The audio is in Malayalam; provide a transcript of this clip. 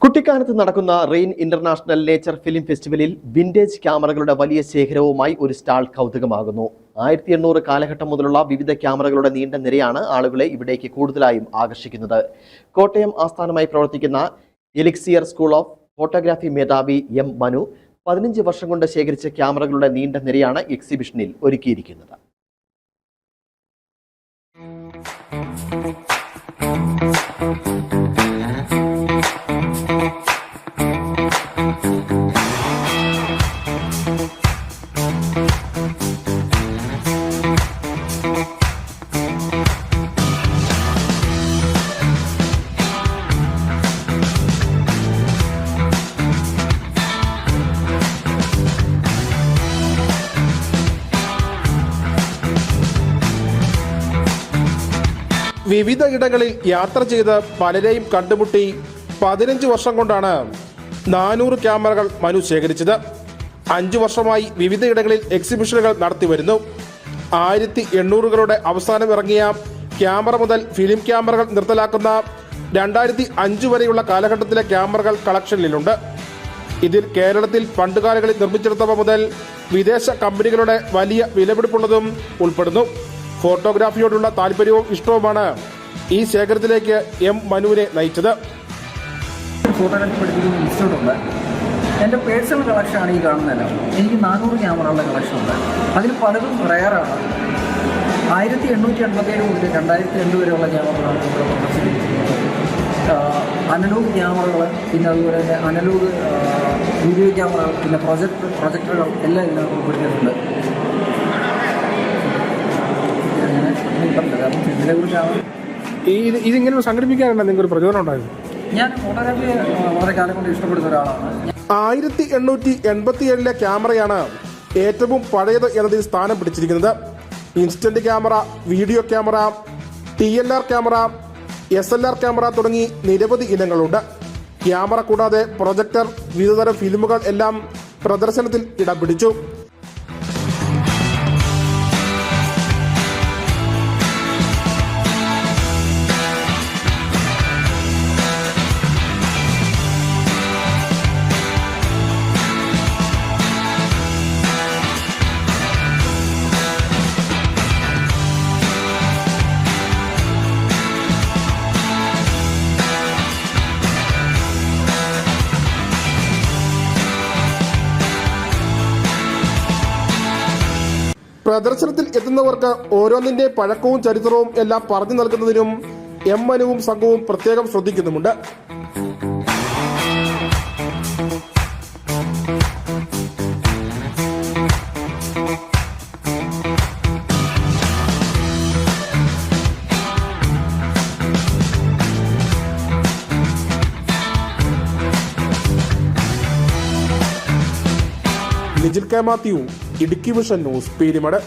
കുട്ടിക്കാനത്ത് നടക്കുന്ന റെയിൻ ഇന്റർനാഷണൽ നേച്ചർ ഫിലിം ഫെസ്റ്റിവലിൽ വിന്റേജ് ക്യാമറകളുടെ വലിയ ശേഖരവുമായി ഒരു സ്റ്റാൾ കൗതുകമാകുന്നു. 1800 കാലഘട്ടം മുതലുള്ള വിവിധ ക്യാമറകളുടെ നീണ്ട നിരയാണ് ആളുകളെ ഇവിടേക്ക് കൂടുതലായും ആകർഷിക്കുന്നത്. കോട്ടയം ആസ്ഥാനമായി പ്രവർത്തിക്കുന്ന എലിക്സിയർ സ്കൂൾ ഓഫ് ഫോട്ടോഗ്രാഫി മേധാവി എം മനു 15 വർഷം കൊണ്ട് ശേഖരിച്ച ക്യാമറകളുടെ നീണ്ട നിരയാണ് എക്സിബിഷനിൽ ഒരുക്കിയിരിക്കുന്നത്. വിവിധ ഇടങ്ങളിൽ യാത്ര ചെയ്ത് പലരെയും കണ്ടുമുട്ടി 15 വർഷം കൊണ്ടാണ് 400 ക്യാമറകൾ മനു ശേഖരിച്ചത്. 5 വർഷമായി വിവിധ ഇടങ്ങളിൽ എക്സിബിഷനുകൾ നടത്തിവരുന്നു. 1800കളുടെ അവസാനം ഇറങ്ങിയ ക്യാമറ മുതൽ ഫിലിം ക്യാമറകൾ നിർത്തലാക്കുന്ന 2005 വരെയുള്ള കാലഘട്ടത്തിലെ ക്യാമറകൾ കളക്ഷനിലുണ്ട്. ഇതിൽ കേരളത്തിൽ പണ്ടുകാലങ്ങളിൽ നിർമ്മിച്ചെടുത്തവ മുതൽ വിദേശ കമ്പനികളുടെ വലിയ വിലപിടിപ്പുള്ളതും ഉൾപ്പെടുന്നു. ഫോട്ടോഗ്രാഫിയോടുള്ള താല്പര്യവും ഇഷ്ടവുമാണ് ഈ ശേഖരത്തിലേക്ക് എം മനുവിനെ നയിച്ചത്. ഫോട്ടോഗ്രാഫി പഠിപ്പിക്കുന്ന ഇൻസ്റ്റിറ്റ്യൂട്ടുണ്ട്. എൻ്റെ പേഴ്സണൽ കളക്ഷനാണ് ഈ കാണുന്നതെല്ലാം. എനിക്ക് 400 ക്യാമറകളുടെ കളക്ഷനുണ്ട്. അതിൽ പലതും റെയറാണ്. 1887 മുതൽ 2002 വരെയുള്ള ക്യാമറകളാണ് ഇവിടെ പ്രദർശിപ്പിച്ചിരിക്കുന്നത്. അനലോഗ് ക്യാമറകൾ, പിന്നെ അതുപോലെ തന്നെ അനലോഗ് വീഡിയോ ക്യാമറകൾ, പിന്നെ പ്രൊജക്ടറുകൾ എല്ലാം ഇതിനകത്ത് ഉൾപ്പെടുത്തിയിട്ടുണ്ട്. ഇതിങ്ങനെ സംഘടിപ്പിക്കാറുണ്ട് നിങ്ങൾക്ക് പ്രചോദനം ഉണ്ടായിരുന്നു? ഞാൻ ഫോട്ടോഗ്രാഫി വളരെ കാലം കൊണ്ട് ഇഷ്ടപ്പെടുന്ന ഒരാളാണ്. 1887 ക്യാമറയാണ് ഏറ്റവും പഴയത് എന്നതിൽ സ്ഥാനം പിടിച്ചിരിക്കുന്നത്. Instant camera, video camera, TLR camera, SLR camera തുടങ്ങി നിരവധി ഇനങ്ങളുണ്ട്. ക്യാമറ കൂടാതെ പ്രൊജക്ടർ, വിവിധതരം ഫിലിമുകൾ എല്ലാം പ്രദർശനത്തിൽ ഇടം പിടിച്ചു. പ്രദർശനത്തിൽ എത്തുന്നവർക്ക് ഓരോന്നിന്റെ പഴക്കവും ചരിത്രവും എല്ലാം പറഞ്ഞു നൽകുന്നതിനും എം മനുവും സംഘവും പ്രത്യേകം ശ്രദ്ധിക്കുന്നുമുണ്ട്. Nijil K Mathew, Idukki vision news, Peermade.